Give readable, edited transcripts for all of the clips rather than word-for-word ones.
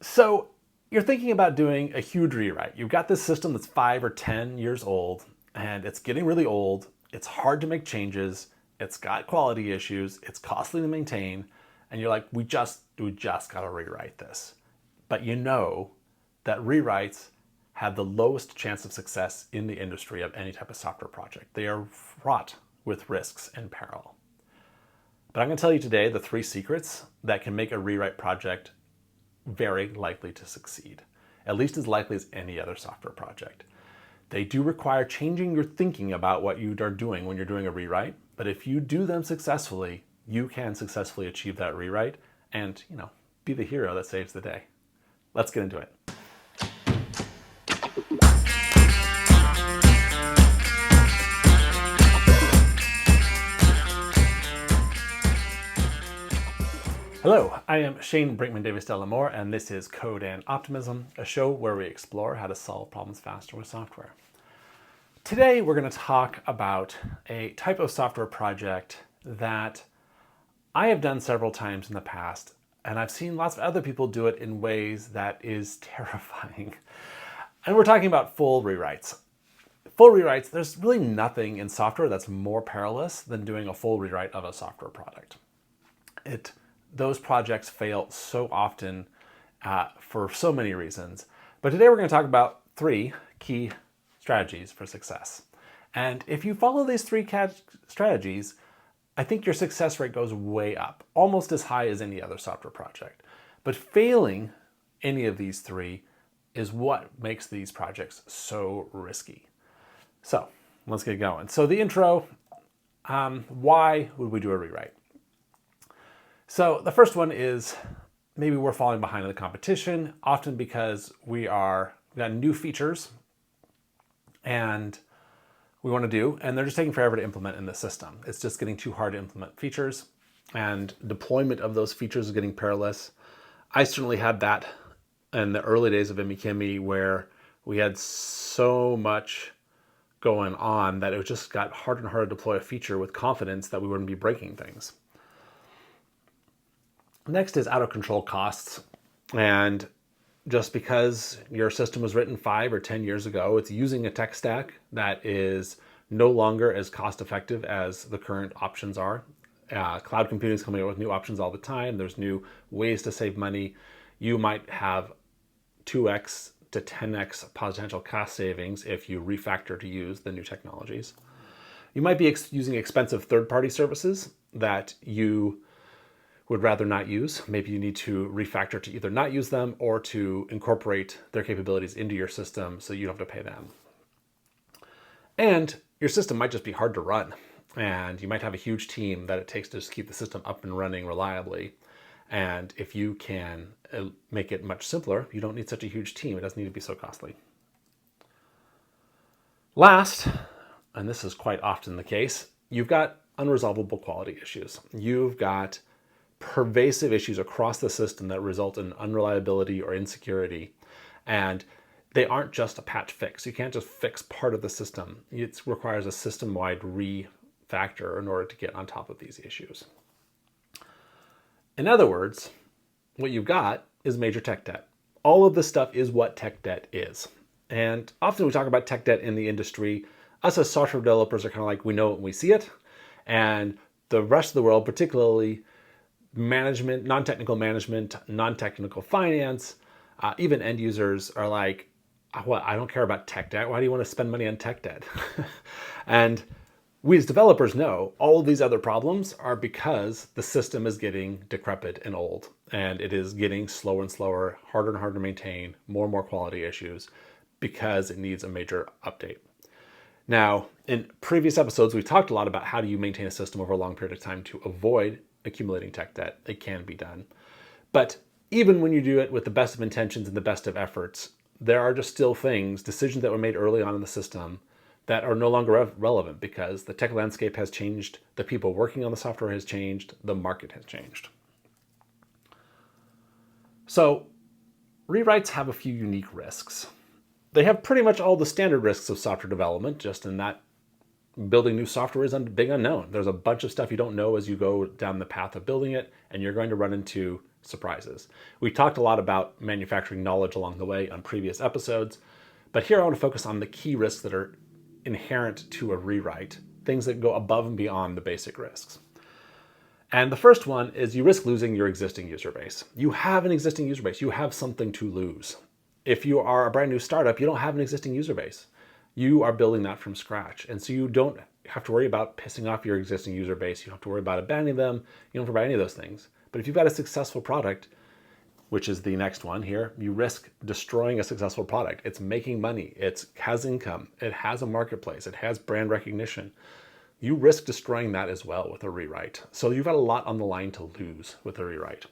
So you're thinking about doing a huge rewrite. You've got this system that's 5 or 10 years old, and it's getting really old. It's hard to make changes. It's got quality issues. It's costly to maintain. And you're like, we just got to rewrite this. But you know that rewrites have the lowest chance of success in the industry of any type of software project. They are fraught with risks and peril. But I'm going to tell you today the 3 secrets that can make a rewrite project very likely to succeed, at least as likely as any other software project. They do require changing your thinking about what you are doing when you're doing a rewrite, but if you do them successfully, you can successfully achieve that rewrite and, be the hero that saves the day. Let's get into it. Hello, I am Shane Brinkman-Davis-Delamore, and this is Code and Optimism, a show where we explore how to solve problems faster with software. Today, we're going to talk about a type of software project that I have done several times in the past, and I've seen lots of other people do it in ways that is terrifying. And we're talking about full rewrites. Full rewrites, there's really nothing in software that's more perilous than doing a full rewrite of a software product. Those projects fail so often for so many reasons. But today we're going to talk about 3 key strategies for success. And if you follow these 3 strategies, I think your success rate goes way up, almost as high as any other software project. But failing any of these 3 is what makes these projects so risky. So let's get going. So the intro, why would we do a rewrite? So the first one is maybe we're falling behind in the competition, often because we've got new features and we want to do, and they're just taking forever to implement in the system. It's just getting too hard to implement features, and deployment of those features is getting perilous. I certainly had that in the early days of MeKimmy, where we had so much going on that it just got harder and harder to deploy a feature with confidence that we wouldn't be breaking things. Next is out of control costs. And just because your system was written 5 or 10 years ago, it's using a tech stack that is no longer as cost effective as the current options are. Cloud computing is coming out with new options all the time. There's new ways to save money. You might have 2x to 10x potential cost savings if you refactor to use the new technologies. You might be using expensive third-party services that you would rather not use. Maybe you need to refactor to either not use them or to incorporate their capabilities into your system so you don't have to pay them. And your system might just be hard to run, and you might have a huge team that it takes to just keep the system up and running reliably. And if you can make it much simpler, you don't need such a huge team. It doesn't need to be so costly. Last, and this is quite often the case, you've got unresolvable quality issues. You've got pervasive issues across the system that result in unreliability or insecurity. And they aren't just a patch fix. You can't just fix part of the system. It requires a system-wide refactor in order to get on top of these issues. In other words, what you've got is major tech debt. All of this stuff is what tech debt is. And often we talk about tech debt in the industry. Us as software developers are kind of like, we know it when we see it. And the rest of the world, particularly management, non-technical management, non-technical finance, even end users are like, well, I don't care about tech debt. Why do you want to spend money on tech debt? And we as developers know all of these other problems are because the system is getting decrepit and old, and it is getting slower and slower, harder and harder to maintain, more and more quality issues because it needs a major update. Now, in previous episodes, we've talked a lot about how do you maintain a system over a long period of time to avoid accumulating tech debt. It can be done. But even when you do it with the best of intentions and the best of efforts, there are just still decisions that were made early on in the system that are no longer relevant because the tech landscape has changed, the people working on the software has changed, the market has changed. So rewrites have a few unique risks. They have pretty much all the standard risks of software development, just in that building new software is a big unknown. There's a bunch of stuff you don't know as you go down the path of building it, and you're going to run into surprises. We talked a lot about manufacturing knowledge along the way on previous episodes, but here I want to focus on the key risks that are inherent to a rewrite, things that go above and beyond the basic risks. And the first one is you risk losing your existing user base. You have an existing user base. You have something to lose. If you are a brand new startup, you don't have an existing user base. You are building that from scratch. And so you don't have to worry about pissing off your existing user base. You don't have to worry about abandoning them. You don't have to worry about any of those things. But if you've got a successful product, which is the next one here, you risk destroying a successful product. It's making money. It has income. It has a marketplace. It has brand recognition. You risk destroying that as well with a rewrite. So you've got a lot on the line to lose with a rewrite.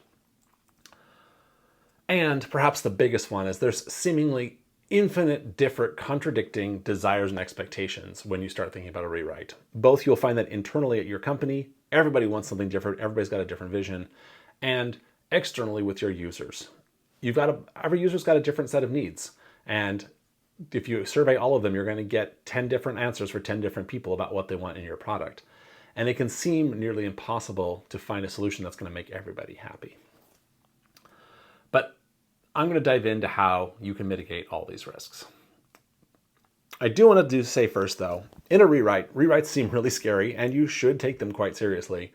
And perhaps the biggest one is there's seemingly infinite different contradicting desires and expectations when you start thinking about a rewrite. Both you'll find that internally at your company, everybody wants something different, everybody's got a different vision, and externally with your users. Every user's got a different set of needs. And if you survey all of them, you're going to get 10 different answers for 10 different people about what they want in your product. And it can seem nearly impossible to find a solution that's going to make everybody happy. But I'm going to dive into how you can mitigate all these risks. I do want to say first, though, in a rewrite, rewrites seem really scary, and you should take them quite seriously.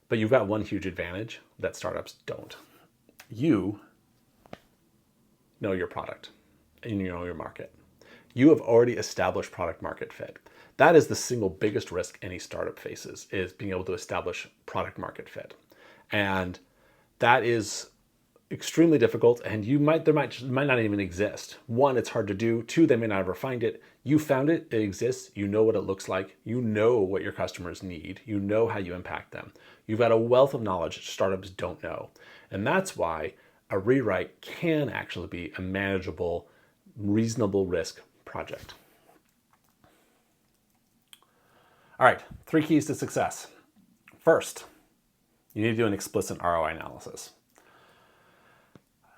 But you've got one huge advantage that startups don't. You know your product and you know your market. You have already established product market fit. That is the single biggest risk any startup faces, is being able to establish product market fit. And that is extremely difficult, and there might not even exist. One, it's hard to do. Two, they may not ever find it. You found it, it exists, you know what it looks like, you know what your customers need, you know how you impact them. You've got a wealth of knowledge startups don't know. And that's why a rewrite can actually be a manageable, reasonable risk project. All right, 3 keys to success. First, you need to do an explicit ROI analysis.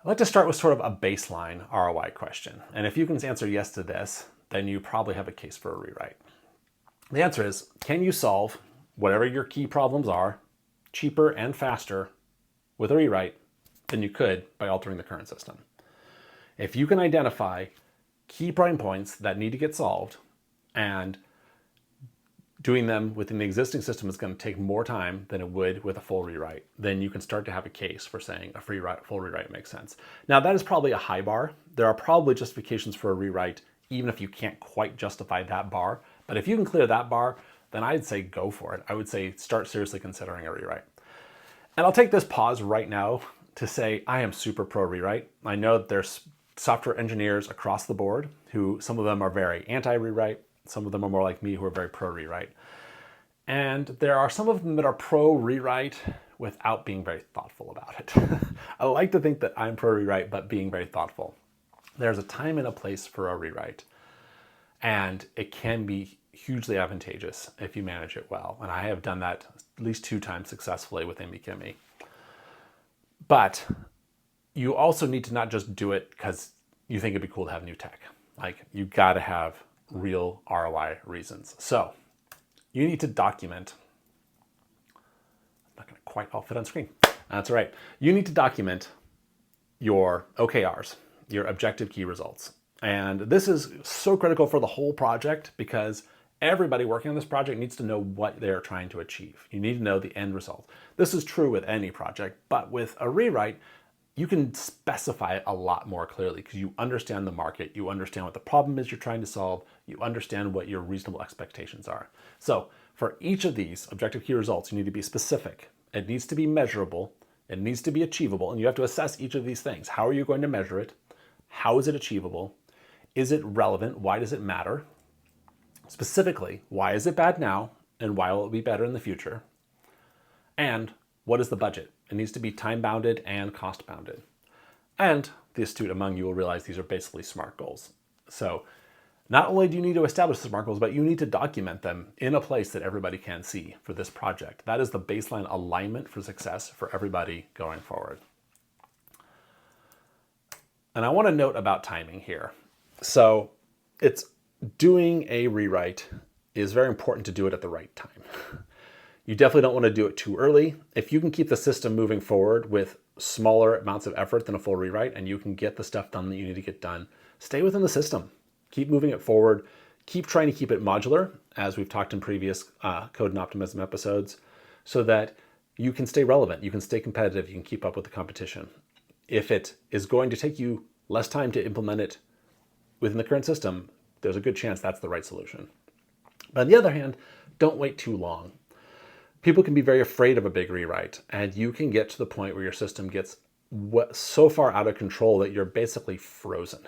I'd like to start with sort of a baseline ROI question. And if you can answer yes to this, then you probably have a case for a rewrite. The answer is, can you solve whatever your key problems are cheaper and faster with a rewrite than you could by altering the current system? If you can identify key pain points that need to get solved, and doing them within the existing system is going to take more time than it would with a full rewrite, then you can start to have a case for saying a full rewrite makes sense. Now, that is probably a high bar. There are probably justifications for a rewrite, even if you can't quite justify that bar. But if you can clear that bar, then I'd say go for it. I would say start seriously considering a rewrite. And I'll take this pause right now to say I am super pro rewrite. I know that there's software engineers across the board who, some of them are very anti-rewrite, some of them are more like me who are very pro rewrite. And there are some of them that are pro rewrite without being very thoughtful about it. I like to think that I'm pro rewrite, but being very thoughtful. There's a time and a place for a rewrite, and it can be hugely advantageous if you manage it well. And I have done that at least 2 times successfully with Amy. But you also need to not just do it because you think it'd be cool to have new tech. Like, you got to have real ROI reasons. So you need to document. I'm not going to quite all fit on screen. That's all right. You need to document your OKRs, your objective key results. And this is so critical for the whole project because everybody working on this project needs to know what they're trying to achieve. You need to know the end result. This is true with any project, but with a rewrite, you can specify it a lot more clearly because you understand the market, you understand what the problem is you're trying to solve, you understand what your reasonable expectations are. So for each of these objective key results, you need to be specific. It needs to be measurable, it needs to be achievable, and you have to assess each of these things. How are you going to measure it? How is it achievable? Is it relevant? Why does it matter? Specifically, why is it bad now, and why will it be better in the future? And what is the budget? It needs to be time-bounded and cost-bounded. And the astute among you will realize these are basically SMART goals. So not only do you need to establish the SMART goals, but you need to document them in a place that everybody can see for this project. That is the baseline alignment for success for everybody going forward. And I want to note about timing here. So it's doing a rewrite is very important to do it at the right time. You definitely don't want to do it too early. If you can keep the system moving forward with smaller amounts of effort than a full rewrite, and you can get the stuff done that you need to get done. Stay within the system. Keep moving it forward. Keep trying to keep it modular, as we've talked in previous code and optimism episodes, so that you can stay relevant, you can stay competitive, you can keep up with the competition. If it is going to take you less time to implement it within the current system, there's a good chance that's the right solution. But on the other hand, don't wait too long. People can be very afraid of a big rewrite, and you can get to the point where your system gets so far out of control that you're basically frozen.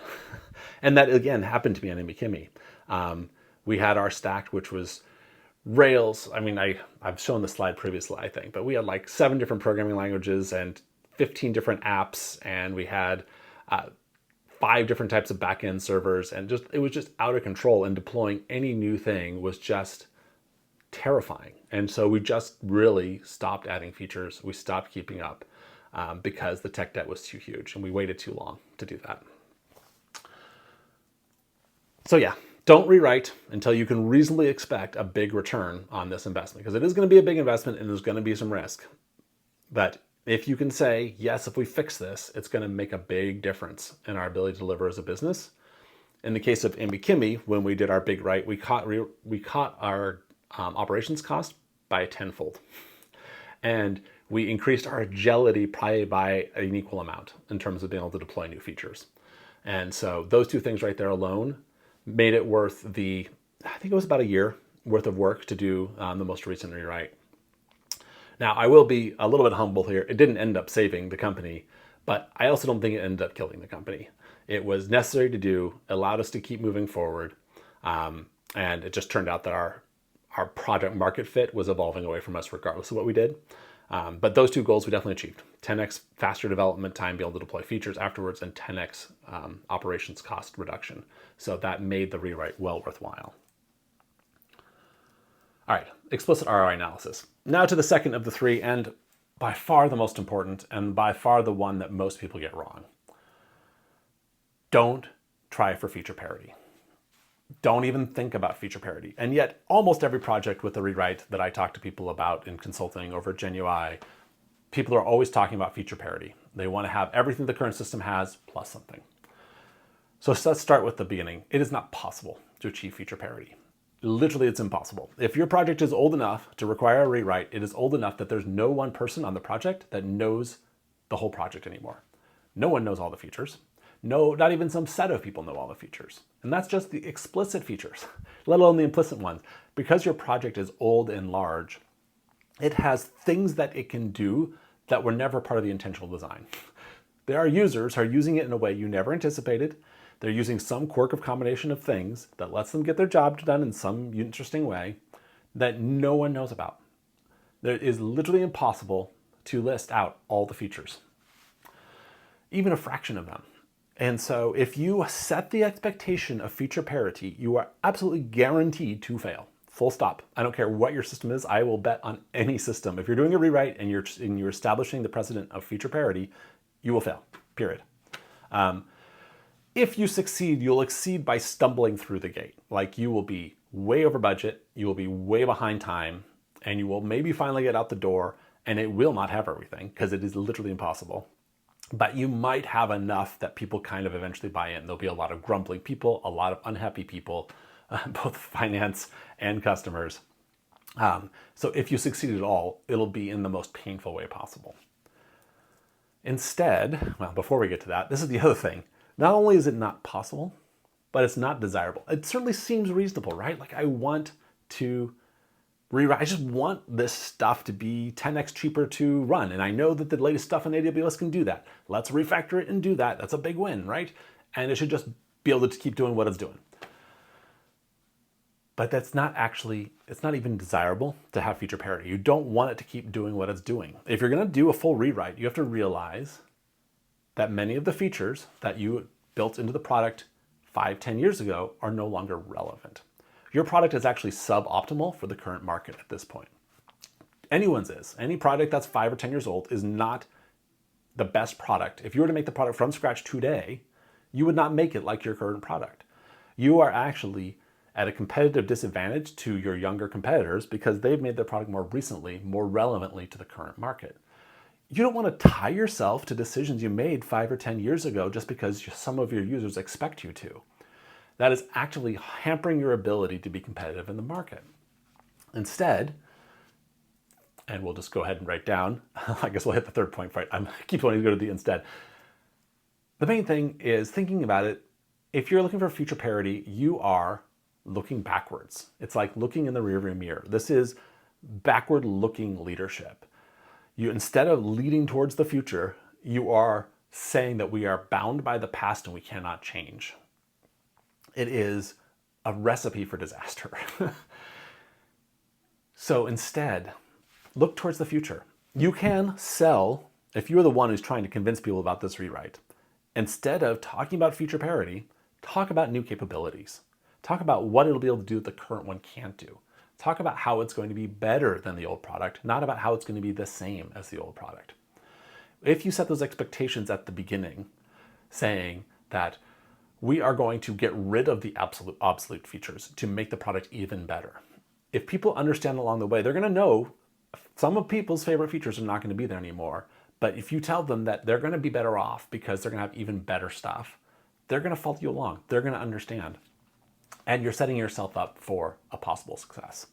And that, again, happened to me on MBKIMI. We had our stack, which was Rails. I mean, I've shown the slide previously, I think, but we had like 7 different programming languages and 15 different apps, and we had 5 different types of backend servers, and it was just out of control, and deploying any new thing was just terrifying. And so we just really stopped adding features. We stopped keeping up because the tech debt was too huge, and we waited too long to do that. So yeah, don't rewrite until you can reasonably expect a big return on this investment, because it is going to be a big investment and there's going to be some risk. But if you can say, yes, if we fix this, it's going to make a big difference in our ability to deliver as a business. In the case of MBKIMI, when we did our big write, we caught our operations cost by 10-fold. And we increased our agility probably by an equal amount in terms of being able to deploy new features. And so those 2 things right there alone made it worth I think it was about a year worth of work to do the most recent rewrite. Now, I will be a little bit humble here. It didn't end up saving the company, but I also don't think it ended up killing the company. It was necessary to do, allowed us to keep moving forward, and it just turned out that our product market fit was evolving away from us regardless of what we did. But those 2 goals we definitely achieved. 10x faster development time, be able to deploy features afterwards, and 10x operations cost reduction. So that made the rewrite well worthwhile. All right, explicit ROI analysis. Now to the second of the 3, and by far the most important, and by far the one that most people get wrong. Don't try for feature parity. Don't even think about feature parity. And yet almost every project with a rewrite that I talk to people about in consulting over at GenUI, people are always talking about feature parity. They want to have everything the current system has plus something. So let's start with the beginning. It is not possible to achieve feature parity. Literally, it's impossible. If your project is old enough to require a rewrite, it is old enough that there's no one person on the project that knows the whole project anymore. No one knows all the features. No, not even some set of people know all the features. And that's just the explicit features, let alone the implicit ones. Because your project is old and large, it has things that it can do that were never part of the intentional design. There are users who are using it in a way you never anticipated. They're using some quirk of combination of things that lets them get their job done in some interesting way that no one knows about. It is literally impossible to list out all the features, even a fraction of them. And so if you set the expectation of feature parity, you are absolutely guaranteed to fail. Full stop. I don't care what your system is. I will bet on any system. If you're doing a rewrite and you're establishing the precedent of feature parity, you will fail, period. If you succeed, you'll exceed by stumbling through the gate. Like, you will be way over budget, you will be way behind time, and you will maybe finally get out the door, and it will not have everything because it is literally impossible. But you might have enough that people kind of eventually buy in. There'll be a lot of grumbling people, a lot of unhappy people, both finance and customers. So if you succeed at all, it'll be in the most painful way possible. Instead, well, before we get to that, this is the other thing. Not only is it not possible, but it's not desirable. It certainly seems reasonable, right? Like, I want to rewrite. I just want this stuff to be 10x cheaper to run. And I know that the latest stuff on AWS can do that. Let's refactor it and do that. That's a big win, right? And it should just be able to keep doing what it's doing. But that's not actually, it's not even desirable to have feature parity. You don't want it to keep doing what it's doing. If you're going to do a full rewrite, you have to realize that many of the features that you built into the product 5-10 years ago are no longer relevant. Your product is actually suboptimal for the current market at this point. Anyone's is. Any product that's 5 or 10 years old is not the best product. If you were to make the product from scratch today, you would not make it like your current product. You are actually at a competitive disadvantage to your younger competitors because they've made their product more recently, more relevantly to the current market. you don't want to tie yourself to decisions you made 5 or 10 years ago just because some of your users expect you to. That is actually hampering your ability to be competitive in the market. Instead, and we'll just go ahead and write down, I guess we'll hit the third point, right? I keep wanting to go to the instead. The main thing is thinking about it. If you're looking for feature parity, you are looking backwards. It's like looking in the rearview mirror. This is backward-looking leadership. Instead of leading towards the future, you are saying that we are bound by the past and we cannot change. It is a recipe for disaster. So instead, look towards the future. You can sell, if you're the one who's trying to convince people about this rewrite, instead of talking about feature parity, talk about new capabilities. Talk about what it'll be able to do that the current one can't do. Talk about how it's going to be better than the old product, not about how it's going to be the same as the old product. If you set those expectations at the beginning, saying that we are going to get rid of the absolute obsolete features to make the product even better. If people understand along the way, they're going to know some of people's favorite features are not going to be there anymore. But if you tell them that they're going to be better off because they're going to have even better stuff, they're going to follow you along. They're going to understand. And you're setting yourself up for a possible success.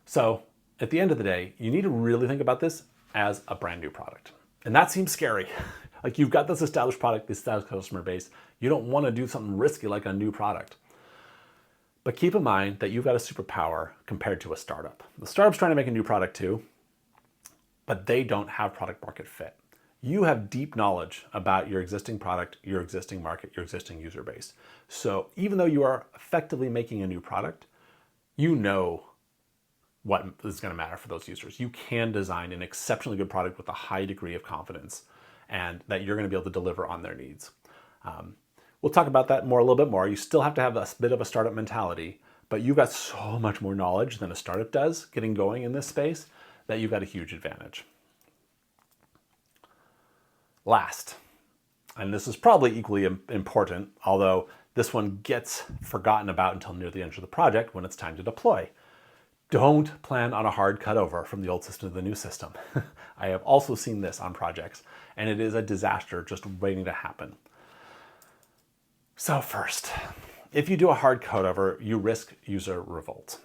So at the end of the day, you need to really think about this as a brand new product. And that seems scary. Like you've got this established product, this established customer base. You don't want to do something risky like a new product. But keep in mind that you've got a superpower compared to a startup. The startup's trying to make a new product too, but they don't have product market fit. You have deep knowledge about your existing product, your existing market, your existing user base. So even though you are effectively making a new product, you know what is going to matter for those users. You can design an exceptionally good product with a high degree of confidence and that you're going to be able to deliver on their needs. We'll talk about that a little bit more. You still have to have a bit of a startup mentality, but you've got so much more knowledge than a startup does getting going in this space that you've got a huge advantage. Last, and this is probably equally important, although this one gets forgotten about until near the end of the project when it's time to deploy. Don't plan on a hard cutover from the old system to the new system. I have also seen this on projects, and it is a disaster just waiting to happen. So first, if you do a hard cutover, you risk user revolt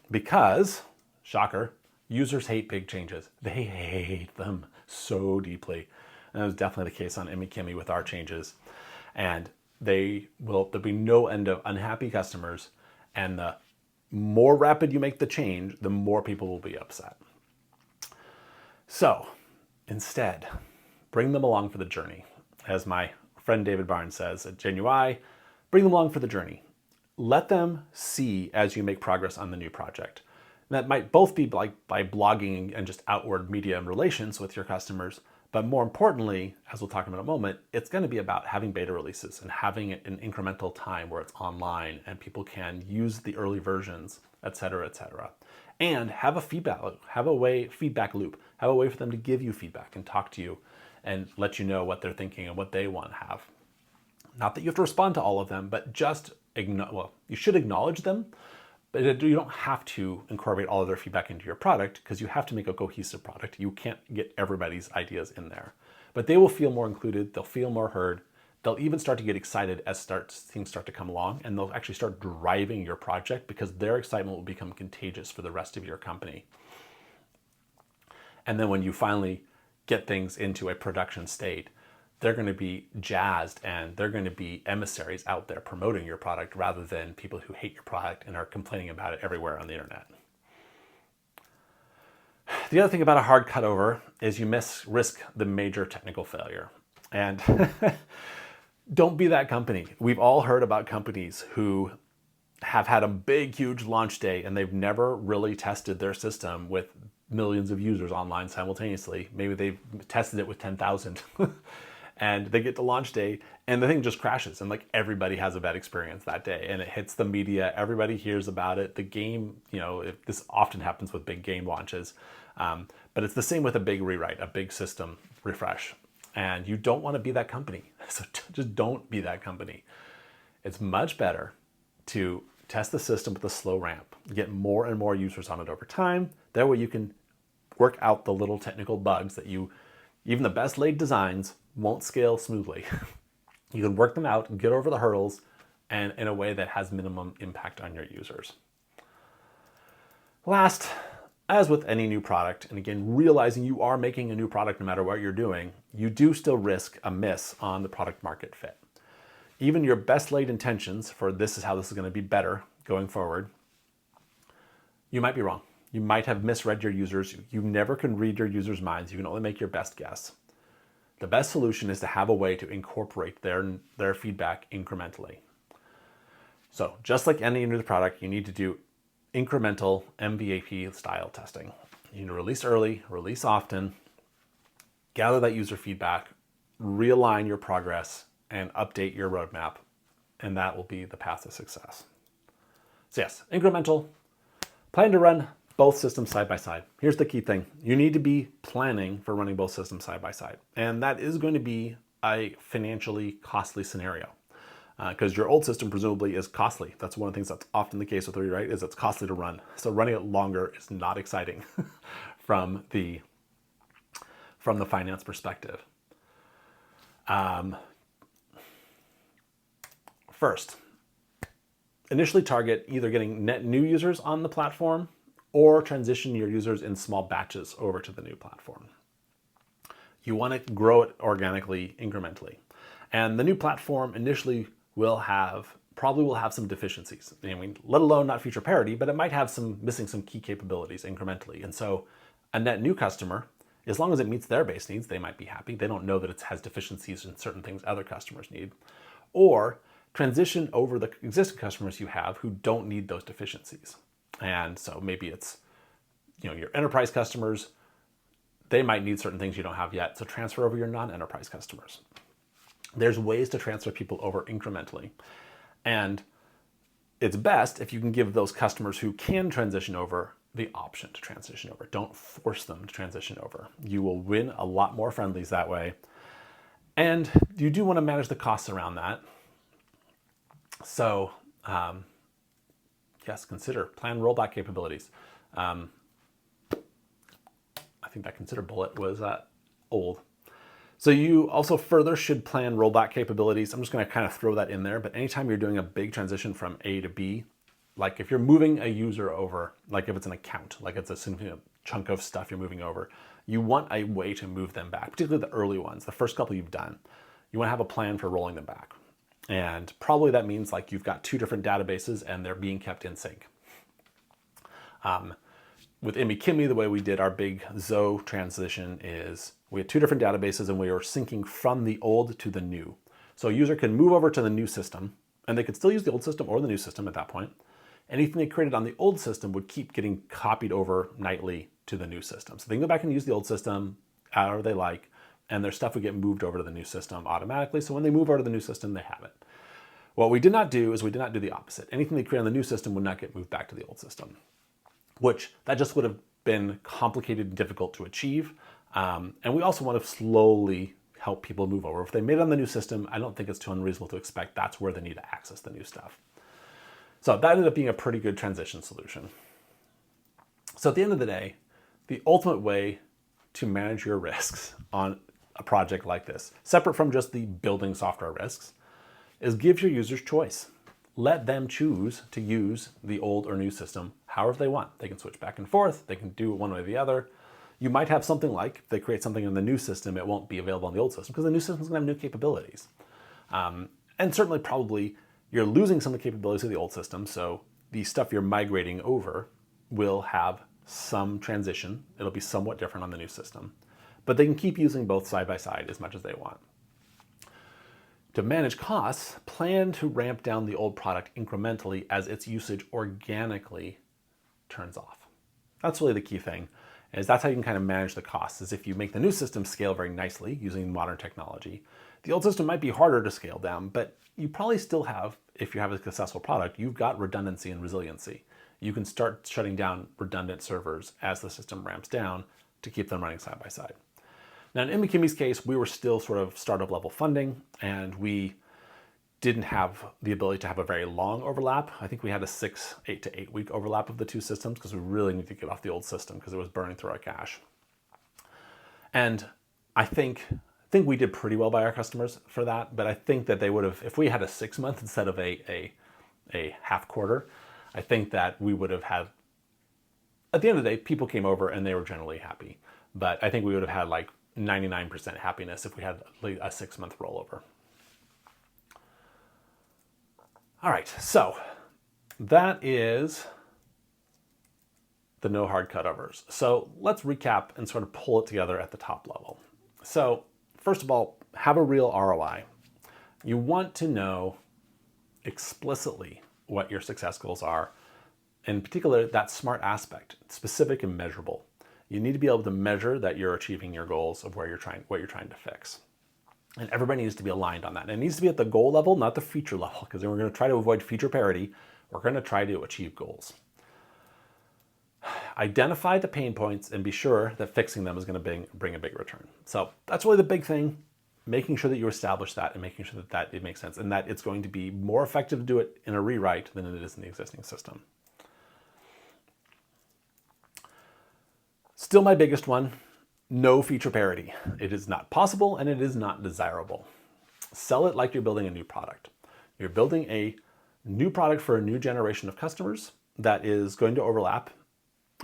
because, shocker, users hate big changes. They hate them so deeply. And that was definitely the case on Emmy Kimmy with our changes. And there'll be no end of unhappy customers. And the more rapid you make the change, the more people will be upset. So instead, bring them along for the journey. As my friend David Barnes says at GenUI, bring them along for the journey. Let them see as you make progress on the new project. And that might both be by blogging and just outward media and relations with your customers, but more importantly, as we'll talk about in a moment, it's going to be about having beta releases and having an incremental time where it's online and people can use the early versions, et cetera, and have a feedback loop, have a way for them to give you feedback and talk to you and let you know what they're thinking and what they want to have. Not that you have to respond to all of them, but just you should acknowledge them, but you don't have to incorporate all of their feedback into your product because you have to make a cohesive product. You can't get everybody's ideas in there, but they will feel more included. They'll feel more heard. They'll even start to get excited as things start to come along, and they'll actually start driving your project because their excitement will become contagious for the rest of your company. And then when you finally get things into a production state, they're going to be jazzed and they're going to be emissaries out there promoting your product rather than people who hate your product and are complaining about it everywhere on the internet. The other thing about a hard cutover is you risk the major technical failure. And don't be that company. We've all heard about companies who have had a big, huge launch day and they've never really tested their system with millions of users online simultaneously. Maybe they've tested it with 10,000. And they get to launch day and the thing just crashes and like everybody has a bad experience that day and it hits the media, everybody hears about it. The game, this often happens with big game launches, but it's the same with a big rewrite, a big system refresh. And you don't want to be that company. So just don't be that company. It's much better to test the system with a slow ramp, get more and more users on it over time. That way you can work out the little technical bugs that even the best laid designs won't scale smoothly. You can work them out, get over the hurdles, and in a way that has minimum impact on your users. Last, as with any new product, and again, realizing you are making a new product no matter what you're doing, you do still risk a miss on the product market fit. Even your best laid intentions for this is how this is going to be better going forward, you might be wrong. You might have misread your users. You never can read your users' minds. You can only make your best guess. The best solution is to have a way to incorporate their feedback incrementally. So just like any new product, you need to do incremental MVP style testing. You need to release early, release often, gather that user feedback, realign your progress, and update your roadmap, and that will be the path to success. So yes, incremental. Plan to run both systems side by side. Here's the key thing. You need to be planning for running both systems side by side. And that is going to be a financially costly scenario because your old system presumably is costly. That's one of the things that's often the case with rewrite is it's costly to run. So running it longer is not exciting from the finance perspective. First, initially target either getting net new users on the platform or transition your users in small batches over to the new platform. You want to grow it organically, incrementally. And the new platform initially probably will have some deficiencies. I mean, let alone not feature parity, but it might have missing some key capabilities incrementally. And so a net new customer, as long as it meets their base needs, they might be happy. They don't know that it has deficiencies in certain things other customers need. Or transition over the existing customers you have who don't need those deficiencies. And so maybe it's, your enterprise customers, they might need certain things you don't have yet. So transfer over your non-enterprise customers. There's ways to transfer people over incrementally. And it's best if you can give those customers who can transition over the option to transition over. Don't force them to transition over. You will win a lot more friendlies that way. And you do want to manage the costs around that. So, yes, consider plan rollback capabilities. I think that consider bullet was old. So you also further should plan rollback capabilities. I'm just going to kind of throw that in there, but anytime you're doing a big transition from A to B, like if you're moving a user over, like if it's an account, like it's a significant chunk of stuff you're moving over, you want a way to move them back, particularly the early ones, the first couple you've done. You want to have a plan for rolling them back. And probably that means like you've got two different databases and they're being kept in sync. With Kimmy, the way we did our big Zoe transition is we had two different databases and we were syncing from the old to the new. So a user can move over to the new system and they could still use the old system or the new system at that point. Anything they created on the old system would keep getting copied over nightly to the new system. So they can go back and use the old system however they like, and their stuff would get moved over to the new system automatically. So when they move over to the new system, they have it. What we did not do is we did not do the opposite. Anything they create on the new system would not get moved back to the old system, which that just would have been complicated and difficult to achieve. And we also want to slowly help people move over. If they made it on the new system, I don't think it's too unreasonable to expect that's where they need to access the new stuff. So that ended up being a pretty good transition solution. So at the end of the day, the ultimate way to manage your risks on a project like this, separate from just the building software risks, is give your users choice. Let them choose to use the old or new system however they want. They can switch back and forth. They can do it one way or the other. You might have something like, if they create something in the new system, it won't be available on the old system because the new system is going to have new capabilities. And certainly probably you're losing some of the capabilities of the old system, so the stuff you're migrating over will have some transition. It'll be somewhat different on the new system. But they can keep using both side by side as much as they want. To manage costs, plan to ramp down the old product incrementally as its usage organically turns off. That's really the key thing, is that's how you can kind of manage the costs, is if you make the new system scale very nicely using modern technology. The old system might be harder to scale down, but you probably still have, if you have a successful product, you've got redundancy and resiliency. You can start shutting down redundant servers as the system ramps down to keep them running side by side. Now in Kimmy's case, we were still sort of startup level funding, and we didn't have the ability to have a very long overlap. I think we had a 8 to 8 week overlap of the two systems because we really needed to get off the old system because it was burning through our cash. And I think we did pretty well by our customers for that, but I think that they would have, if we had a 6 month instead of a half quarter, I think that we would have had, at the end of the day, people came over and they were generally happy. But I think we would have had like 99% happiness if we had a 6 month rollover. All right, so that is the no hard cutovers. So let's recap and sort of pull it together at the top level. So first of all, have a real ROI. You want to know explicitly what your success goals are, in particular that SMART aspect, specific and measurable. You need to be able to measure that you're achieving your goals of what you're trying to fix. And everybody needs to be aligned on that. And it needs to be at the goal level, not the feature level, because then we're going to try to avoid feature parity. We're going to try to achieve goals. Identify the pain points and be sure that fixing them is going to bring a big return. So that's really the big thing, making sure that you establish that and making sure that it makes sense and that it's going to be more effective to do it in a rewrite than it is in the existing system. Still my biggest one, no feature parity. It is not possible and it is not desirable. Sell it like you're building a new product. You're building a new product for a new generation of customers that is going to overlap.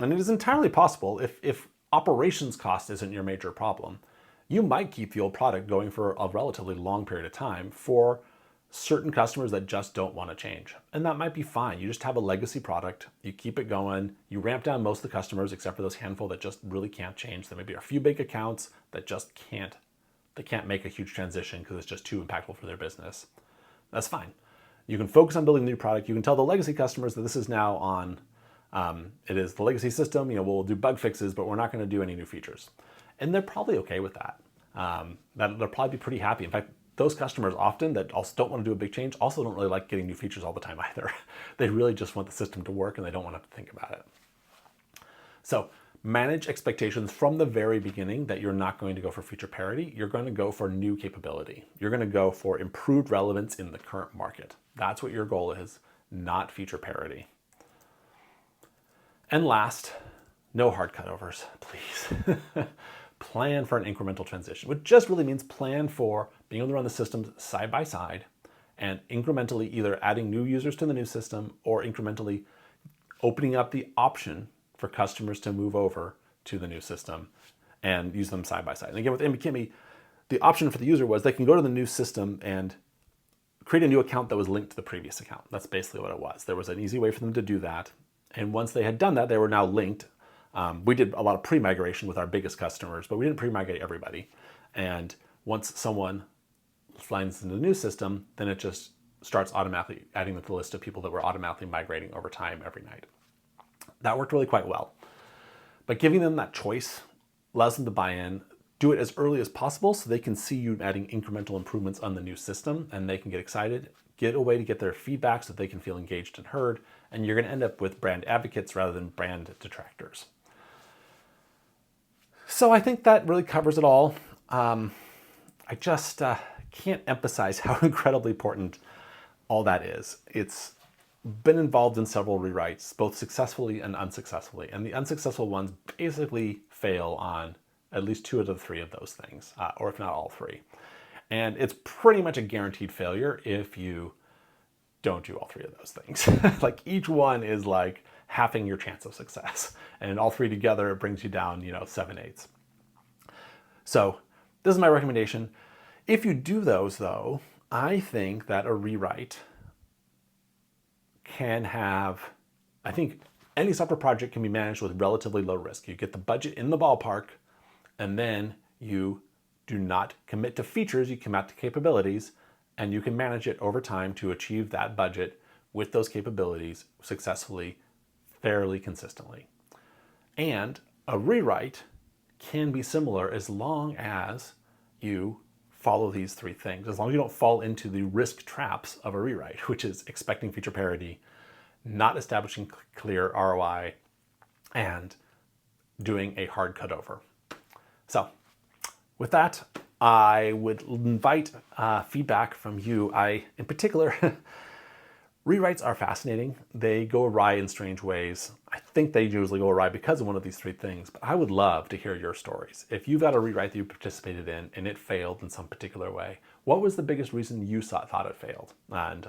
And it is entirely possible if operations cost isn't your major problem, you might keep the old product going for a relatively long period of time for certain customers that just don't want to change. And that might be fine. You just have a legacy product, you keep it going, you ramp down most of the customers except for those handful that just really can't change. There may be a few big accounts that just can't make a huge transition because it's just too impactful for their business. That's fine. You can focus on building a new product. You can tell the legacy customers that this is now on, it is the legacy system, we'll do bug fixes, but we're not going to do any new features. And they're probably okay with that. They'll probably be pretty happy. In fact, those customers often that also don't want to do a big change also don't really like getting new features all the time either. They really just want the system to work and they don't want to have to think about it. So manage expectations from the very beginning that you're not going to go for feature parity. You're going to go for new capability. You're going to go for improved relevance in the current market. That's what your goal is, not feature parity. And last, no hard cutovers, please. Plan for an incremental transition, which just really means plan for being able to run the systems side by side and incrementally either adding new users to the new system or incrementally opening up the option for customers to move over to the new system and use them side by side. And again, with MBKIMI, the option for the user was they can go to the new system and create a new account that was linked to the previous account. That's basically what it was. There was an easy way for them to do that. And once they had done that, they were now linked. We did a lot of pre-migration with our biggest customers, but we didn't pre-migrate everybody. And once someone lands in the new system, then it just starts automatically adding to the list of people that were automatically migrating over time every night. That worked really quite well. But giving them that choice allows them to buy in, do it as early as possible so they can see you adding incremental improvements on the new system and they can get excited, get a way to get their feedback so that they can feel engaged and heard, and you're going to end up with brand advocates rather than brand detractors. So I think that really covers it all. I just can't emphasize how incredibly important all that is. It's been involved in several rewrites, both successfully and unsuccessfully. And the unsuccessful ones basically fail on at least 2 out of the 3 of those things, or if not all 3. And it's pretty much a guaranteed failure if you don't do all 3 of those things. Like each one is like halving your chance of success. And all 3 together, it brings you down, 7/8. So this is my recommendation. If you do those though, I think that a rewrite can have, I think any software project can be managed with relatively low risk. You get the budget in the ballpark and then you do not commit to features, you commit to capabilities, and you can manage it over time to achieve that budget with those capabilities successfully, fairly consistently. And a rewrite can be similar as long as you follow these 3 things, as long as you don't fall into the risk traps of a rewrite, which is expecting feature parity, not establishing clear ROI, and doing a hard cutover. So with that, I would invite feedback from you. In particular, rewrites are fascinating. They go awry in strange ways. I think they usually go awry because of one of these three things, but I would love to hear your stories. If you've got a rewrite that you participated in and it failed in some particular way, what was the biggest reason you thought it failed? And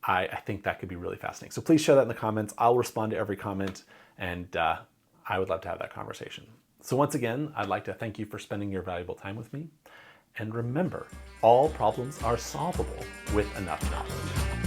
I think that could be really fascinating. So please share that in the comments. I'll respond to every comment, and I would love to have that conversation. So once again, I'd like to thank you for spending your valuable time with me. And remember, all problems are solvable with enough knowledge.